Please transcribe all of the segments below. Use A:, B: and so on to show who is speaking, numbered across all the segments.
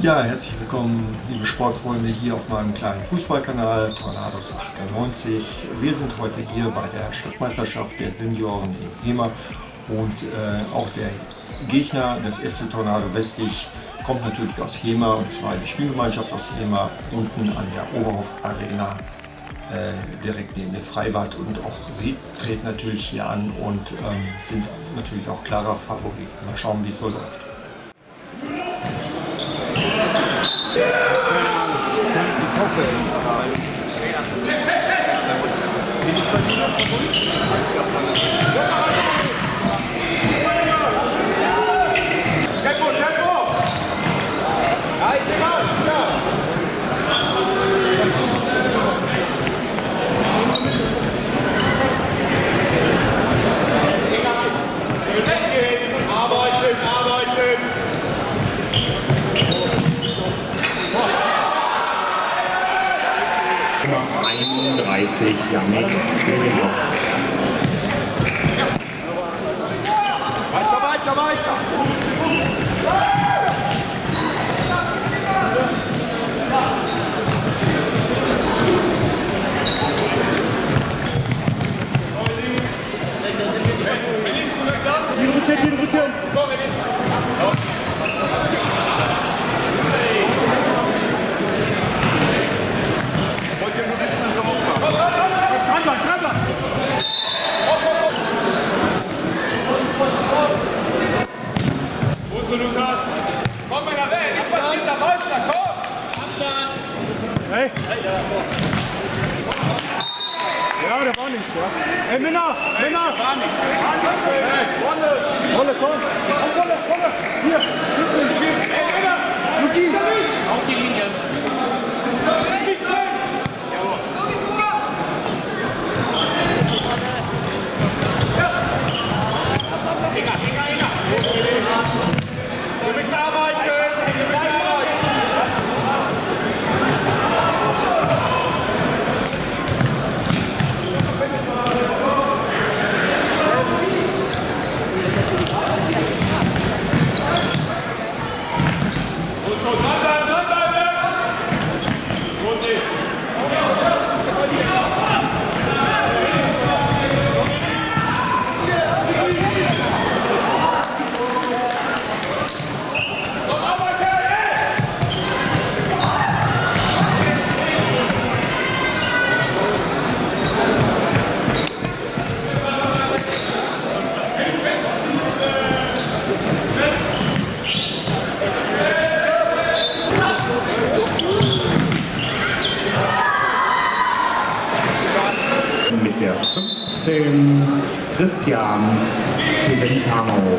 A: Ja, herzlich willkommen, liebe Sportfreunde, hier auf meinem kleinen Fußballkanal Tornados 98. Wir sind heute hier bei der Stadtmeisterschaft der Senioren in Hemer und auch der Gegner des SC Tornado Westlich kommt natürlich aus Hemer, und zwar die Spielgemeinschaft aus Hemer unten an der Oberhof Arena, direkt neben dem Freibad, und auch sie treten natürlich hier an und sind natürlich auch klarer Favorit. Mal schauen, wie es so läuft.
B: Nummer 31, Janik Schönehoff.
C: Weiter!
D: Lukas! Komm mal da weg! Nichts passiert, da läuft da! Komm!
C: Hey! Ja, der war nichts, ja. Hey, Männer! Der war nichts! Wolle, komm! Wolle! Hier! Hey, Männer! Luki! Auf die Linie!
B: Mit der 15 Christian Celentano.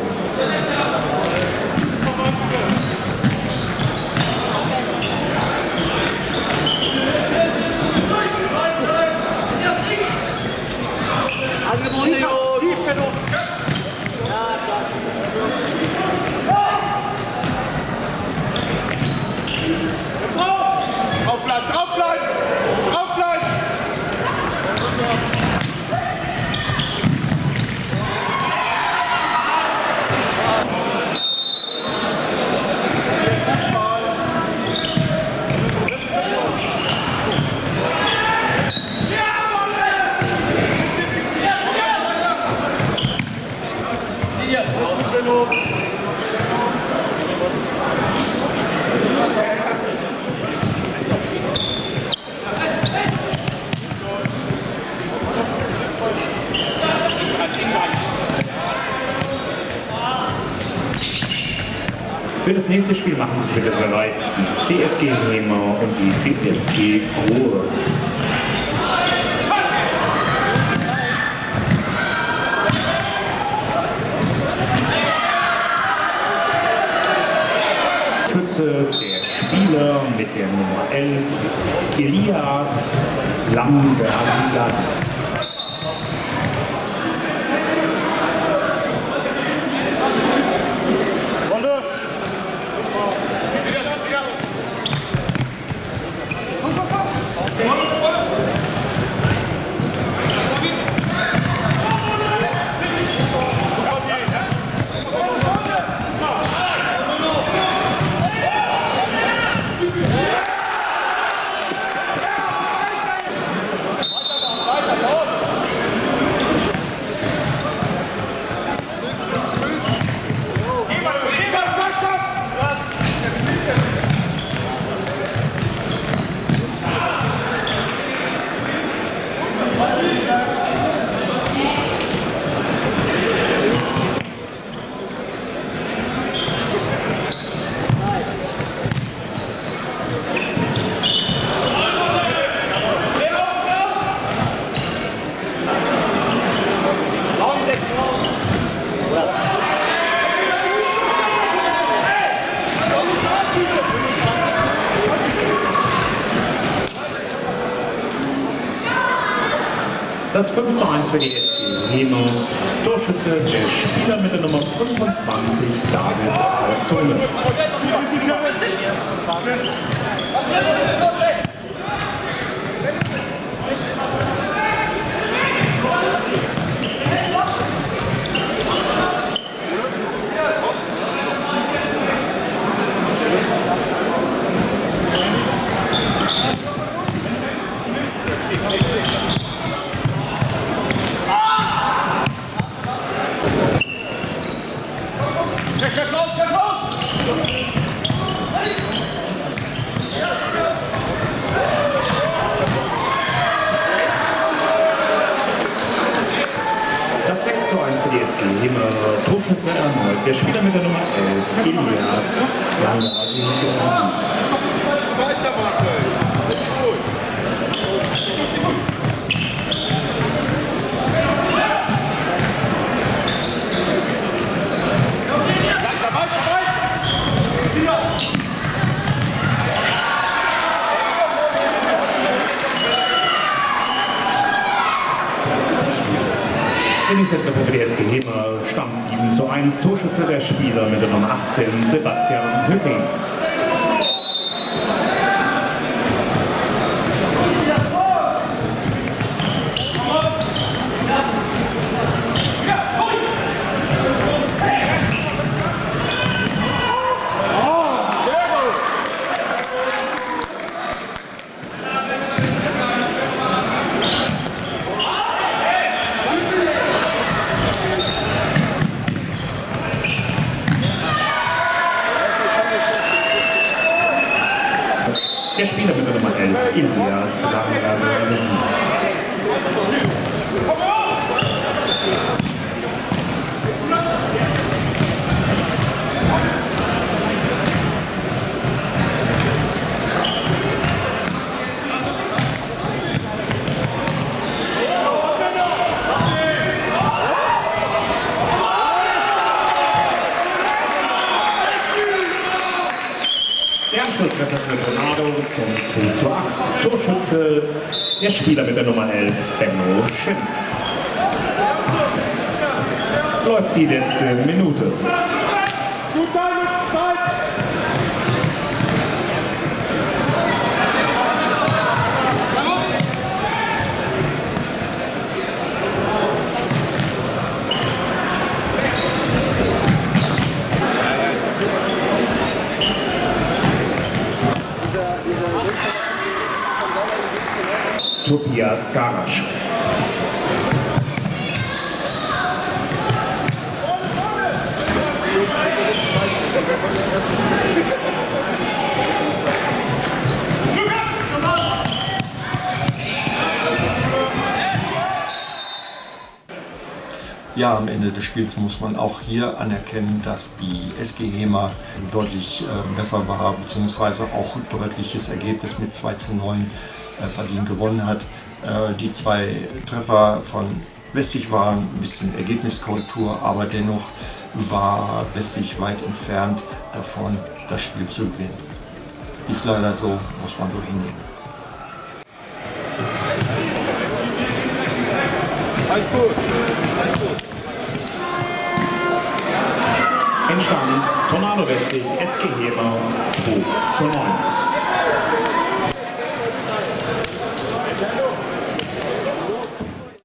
C: Tief genug! Draufbleiben!
B: Für das nächste Spiel machen sich bitte bereit die CFG Hemer und die BSG Ruhr. Schütze der Spieler mit der Nummer 11, Elias Lambersigat. Das 5:1 für die SG Hema. Torschütze der Spieler mit der Nummer 25, David Alzone. Das 6:1 für die SG Hema. Torschütze erneut der Spieler mit der Nummer 11, Elias Rangasi.
C: Weitermachen. Gut.
B: Tennistreffer für die SG Hema, Stand 7:1, Torschütze der Spieler mit der Nummer 18, Sebastian Hücking. Der Spieler mit der Nummer 11, Elias Rangasi. Der Anschlusstreffer für Tornado zum 2:8. Torschütze der Spieler mit der Nummer 11, Benno Schinz. Läuft die letzte Minute.
C: Gut, Zeit.
B: Tobias Garasch.
A: Ja, am Ende des Spiels muss man auch hier anerkennen, dass die SG Hema deutlich besser war, beziehungsweise auch ein deutliches Ergebnis mit 2:9 verdient gewonnen hat. Die 2 Treffer von Westig waren ein bisschen Ergebniskorrektur, aber dennoch war Westig weit entfernt davon, das Spiel zu gewinnen. Ist leider so, muss man so hinnehmen.
C: Alles gut.
B: Entstand Tornado Westig, SG Hema 2:9.